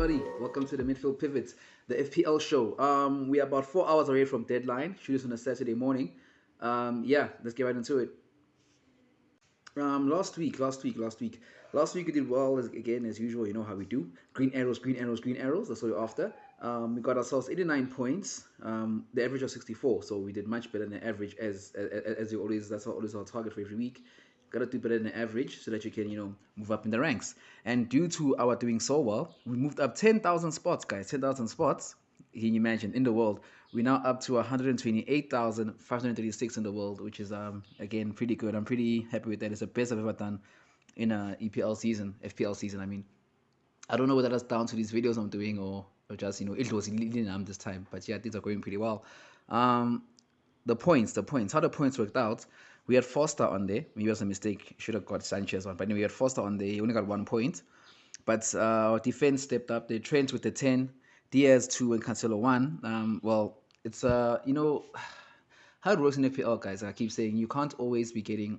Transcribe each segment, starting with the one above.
everybody. Welcome to the Midfield Pivot, the FPL show. We are about 4 hours away from deadline. Shoot this on a Saturday morning. Yeah, let's get right into it. Last week we did well again as usual. You know how we do. Green arrows, green arrows, green arrows. That's what we're after. We got ourselves 89 points. The average of 64. So we did much better than the average as you always. That's always our target for every week. Gotta do better than the average so that you can move up in the ranks. And due to our doing so well, we moved up 10,000 spots, guys. 10,000 spots. Can you imagine in the world? We're now up to 128,536 in the world, which is again pretty good. I'm pretty happy with that. It's the best I've ever done in a EPL season, FPL season. I mean, I don't know whether that's down to these videos I'm doing or just it was leading this time. But yeah, things are going pretty well. The points, how the points worked out. We had Foster on there. Maybe it was a mistake. Should have got Sanchez on. But anyway, we had Foster on there. He only got 1 point. But our defense stepped up. They Trent with the 10, Diaz 2, and Cancelo 1. Well, it's how it works in FPL, guys. I keep saying you can't always be getting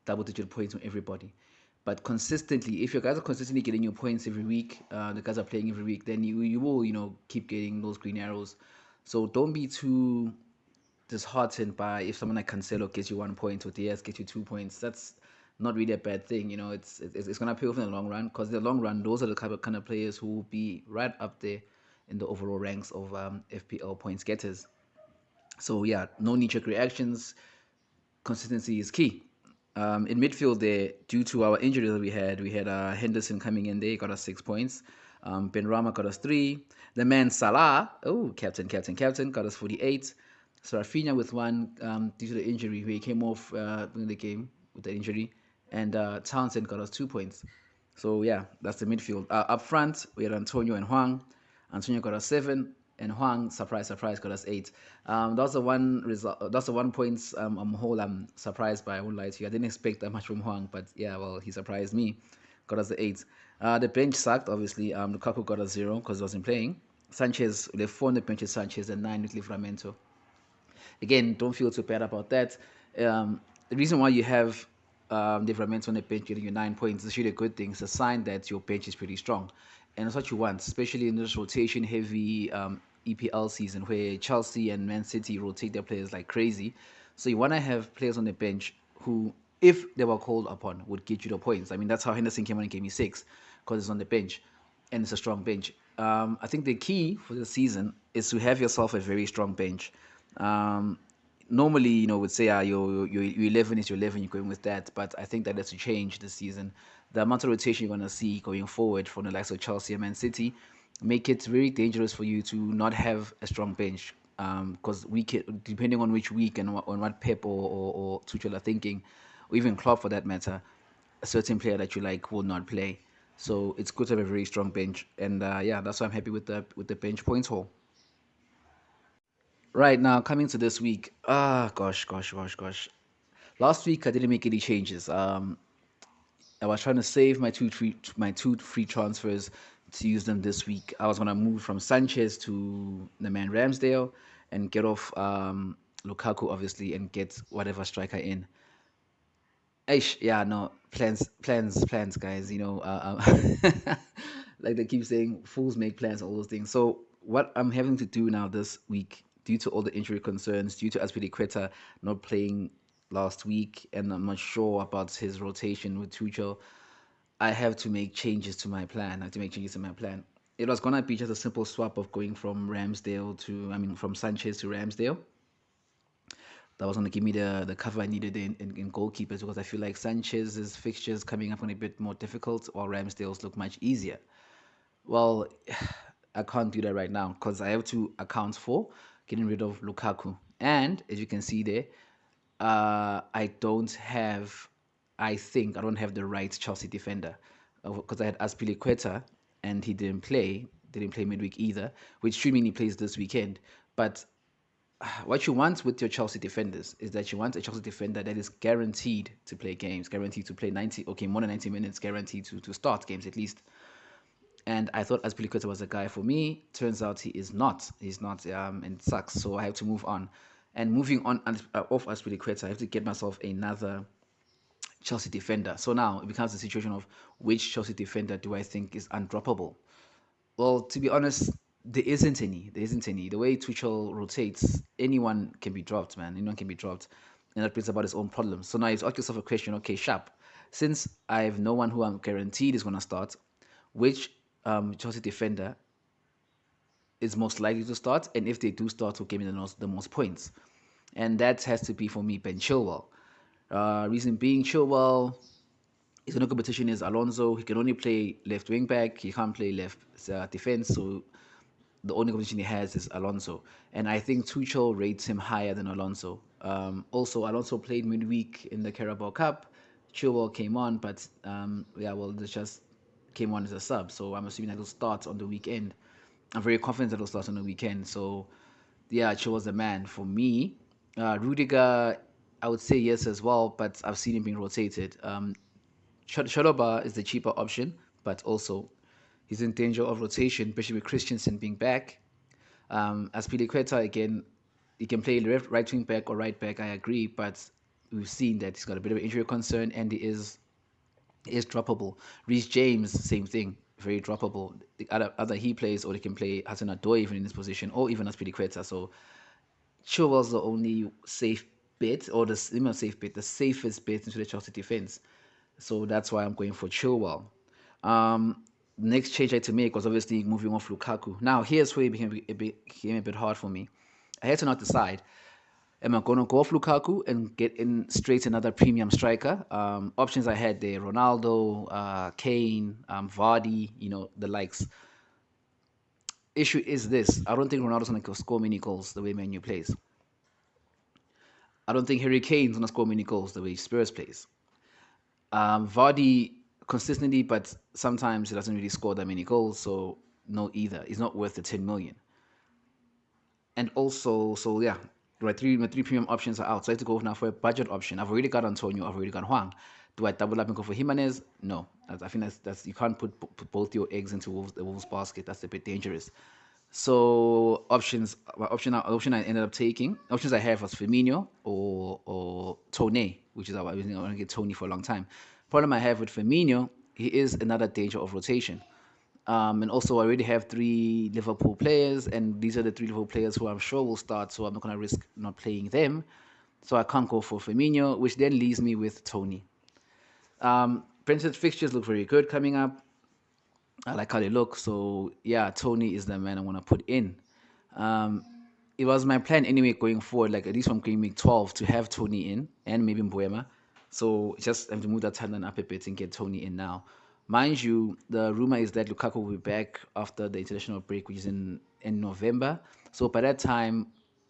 double-digit points from everybody. But consistently, if your guys are consistently getting your points every week, the guys are playing every week, then you will keep getting those green arrows. So don't be too disheartened by if someone like Cancelo gets you 1 point or Diaz gets you 2 points. That's not really a bad thing. It's gonna pay off in the long run because in the long run, those are the kind of players who will be right up there in the overall ranks of FPL points getters. So yeah, no knee-jerk reactions. Consistency is key. In midfield, there, due to our injuries that we had Henderson coming in there, he got us 6 points. Ben Rama got us 3. The man Salah, captain, got us 48. So Rafinha with 1 due to the injury, he came off in the game with the injury, and Townsend got us 2 points. So yeah, that's the midfield. Up front, we had Antonio and Huang. Antonio got us 7, and Huang, surprise, surprise, got us 8. That's the one result. That's the 1 points whole I'm surprised by. I won't lie to you. I didn't expect that much from Huang, but yeah, well, he surprised me. Got us the 8. The bench sucked, obviously. Lukaku got us 0 because he wasn't playing. Sanchez, we left 4 on the bench, Sanchez, and 9 with Livramento. Again, don't feel too bad about that. The reason why you have Livramento on the bench getting you 9 points is really a good thing. It's a sign that your bench is pretty strong. And that's what you want, especially in this rotation heavy EPL season where Chelsea and Man City rotate their players like crazy. So you want to have players on the bench who, if they were called upon, would get you the points. I mean, that's how Henderson came on and gave me 6 because it's on the bench and it's a strong bench. I think the key for the season is to have yourself a very strong bench. Um, Normally, would say, your 11 is your 11, you're going with that. But I think that has to change this season. The amount of rotation you're going to see going forward from the likes of Chelsea and Man City make it very dangerous for you to not have a strong bench. Because depending on which week and on what Pep or Tuchel are thinking, or even Klopp for that matter, a certain player that you like will not play. So it's good to have a very strong bench, and yeah, that's why I'm happy with the bench points haul. Right now, coming to this week, gosh. Last week I didn't make any changes. I was trying to save my two free transfers to use them this week. I was gonna move from Sanchez to the man Ramsdale and get off Lukaku obviously and get whatever striker in. Ish, yeah, no plans, guys. Like they keep saying, fools make plans, all those things. So what I'm having to do now this week, due to all the injury concerns, due to Aspilicueta not playing last week, and I'm not sure about his rotation with Tuchel, I have to make changes to my plan. I have to make changes to my plan. It was gonna be just a simple swap of going from Sanchez to Ramsdale. That was going to give me the cover I needed in goalkeepers because I feel like Sanchez's fixtures coming up are a bit more difficult while Ramsdale's look much easier. Well, I can't do that right now because I have to account for getting rid of Lukaku. And as you can see there, I don't have, I think I don't have the right Chelsea defender because I had Aspilicueta and he didn't play midweek either, which should mean he plays this weekend. But what you want with your Chelsea defenders is that you want a Chelsea defender that is guaranteed to play games, guaranteed to play 90, okay, more than 90 minutes, guaranteed to start games at least. And I thought Azpilicueta was a guy for me. Turns out he is not. He's not, and it sucks. So I have to move on. And moving on off Azpilicueta, I have to get myself another Chelsea defender. So now it becomes a situation of which Chelsea defender do I think is undroppable? Well, to be honest, there isn't any. There isn't any. The way Tuchel rotates, anyone can be dropped, man. Anyone can be dropped. And that brings about its own problems. So now you ask yourself a question, okay, sharp. Since I have no one who I'm guaranteed is going to start, which Chelsea defender is most likely to start? And if they do start, who gave me the most points? And that has to be for me, Ben Chilwell. Reason being, Chilwell, his only competition is Alonso. He can only play left wing back. He can't play left defense. So the only competition he has is Alonso. And I think Tuchel rates him higher than Alonso. Also, Alonso played midweek in the Carabao Cup. Chilwell came on, but yeah, well, they just came on as a sub. So I'm assuming that he'll start on the weekend. I'm very confident that he'll start on the weekend. So yeah, Chilwell's the man for me. Rudiger, I would say yes as well, but I've seen him being rotated. Shaloba is the cheaper option, but also he's in danger of rotation, especially with Christensen being back. As Piliqueta, again, he can play left, right wing back or right back, I agree, but we've seen that he's got a bit of an injury concern and he is droppable. Reece James, same thing, very droppable. The other he plays, or they can play Hassan Adoi even in this position, or even as Piliqueta. So Chilwell's the only safe bet, or not safe bet, the safest bet into the Chelsea defense. So that's why I'm going for Chilwell. Next change I had to make was obviously moving off Lukaku. Now here's where it became a bit hard for me. I had to not decide. Am I going to go off Lukaku and get in straight another premium striker? Options I had there: Ronaldo, Kane, Vardy, the likes. Issue is this: I don't think Ronaldo's going to score many goals the way Manu plays. I don't think Harry Kane's going to score many goals the way Spurs plays. Vardy consistently, but sometimes he doesn't really score that many goals. So no, either he's not worth the 10 million. And also, so yeah, my three premium options are out. So I have to go now for a budget option. I've already got Antonio. I've already got Huang. Do I double up and go for Jimenez? No, I think that's you can't put both your eggs into the Wolves basket. That's a bit dangerous. So option I ended up taking options I have was Firmino or Tone, which is I was going to get Tony for a long time. Problem I have with Firmino, he is another danger of rotation. And also, I already have three Liverpool players, and these are the three Liverpool players who I'm sure will start. So I'm not going to risk not playing them. So I can't go for Firmino, which then leaves me with Tony. Brentford fixtures look very good coming up. I like how they look. So yeah, Tony is the man I want to put in. Um, it was my plan anyway going forward, like at least from Game Week 12 to have Tony in and maybe Mbuema. So just have to move that timeline up a bit and get Tony in now. Mind you, the rumor is that Lukaku will be back after the international break, which is in November. So by that time,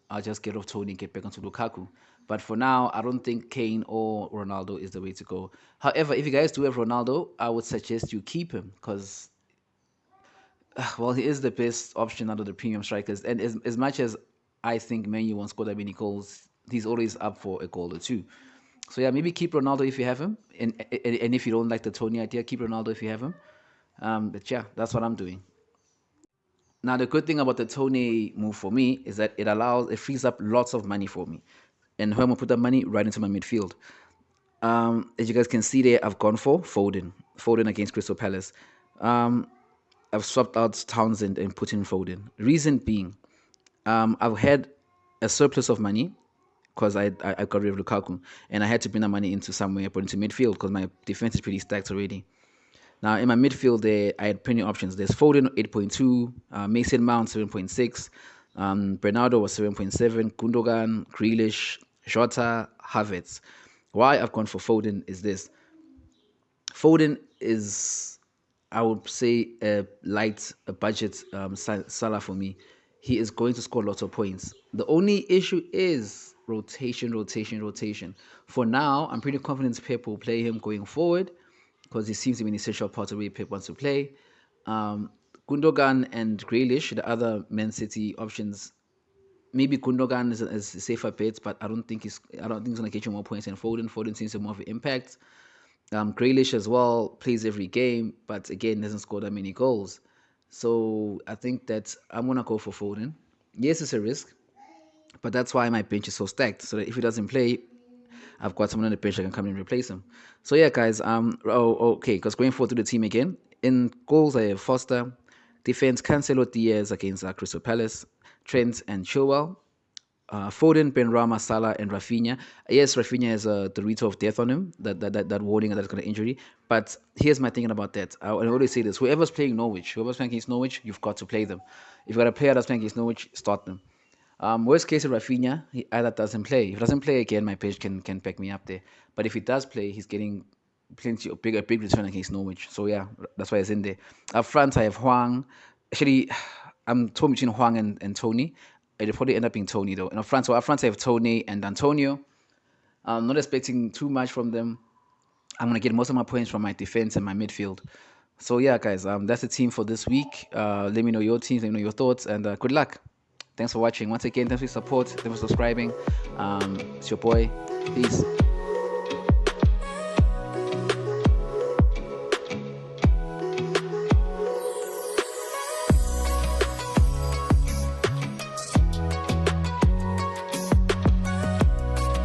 I'll just get off Tony and get back onto Lukaku. But for now, I don't think Kane or Ronaldo is the way to go. However, if you guys do have Ronaldo, I would suggest you keep him because well, he is the best option out of the premium strikers. And as much as I think Menu won't score that many goals, he's always up for a goal or two. So yeah, maybe keep Ronaldo if you have him, and if you don't like the Tony idea, keep Ronaldo if you have him. But yeah, that's what I'm doing. Now the good thing about the Tony move for me is that it frees up lots of money for me, and how I'm gonna put that money right into my midfield. As you guys can see there, I've gone for Foden against Crystal Palace. Um, I've swapped out Townsend and put in Foden. Reason being, I've had a surplus of money because I got rid of Lukaku and I had to bring that money into somewhere, put into midfield because my defense is pretty stacked already. Now in my midfield there, I had plenty of options. There's Foden 8.2, Mason Mount 7.6, Bernardo was 7.7, Gundogan, Grealish, Jota, Havertz. Why I've gone for Foden is this: Foden is, I would say, a budget Salah for me. He is going to score lots of points. The only issue is rotation, rotation, rotation. For now, I'm pretty confident Pep will play him going forward because he seems to be an essential part of the way Pep wants to play. Gundogan and Grealish, the other Man City options, maybe Gundogan is a safer bet, but I don't think he's gonna get you more points than Foden. Foden seems to have more of an impact. Grealish as well plays every game, but again doesn't score that many goals. So I think that I'm gonna go for Foden. Yes, it's a risk, but that's why my bench is so stacked. So that if he doesn't play, I've got someone on the bench that can come in and replace him. So yeah, guys. Okay. Because going forward to the team again, in goals I have Foster, Defense, Cancelo, Diaz against Crystal Palace, Trent and Chilwell. Foden, Benrahma, Salah, and Rafinha. Yes, Rafinha has the Dorito of death on him, that warning that's going to injury. But here's my thinking about that. I always say this: whoever's playing Norwich, whoever's playing against Norwich, you've got to play them. If you've got a player that's playing against Norwich, start them. Worst case of Rafinha, he either doesn't play. If he doesn't play again, my page can back me up there. But if he does play, he's getting plenty of a big return against Norwich. So yeah, that's why it's in there. Up front, I have Huang. Actually, I'm torn between Huang and Tony. It'll probably end up being Tony though. And up front, I have Tony and Antonio. I'm not expecting too much from them. I'm gonna get most of my points from my defense and my midfield. So yeah, guys, that's the team for this week. Let me know your teams, let me know your thoughts, and good luck. Thanks for watching. Once again, thanks for your support. Thanks for subscribing. It's your boy. Peace.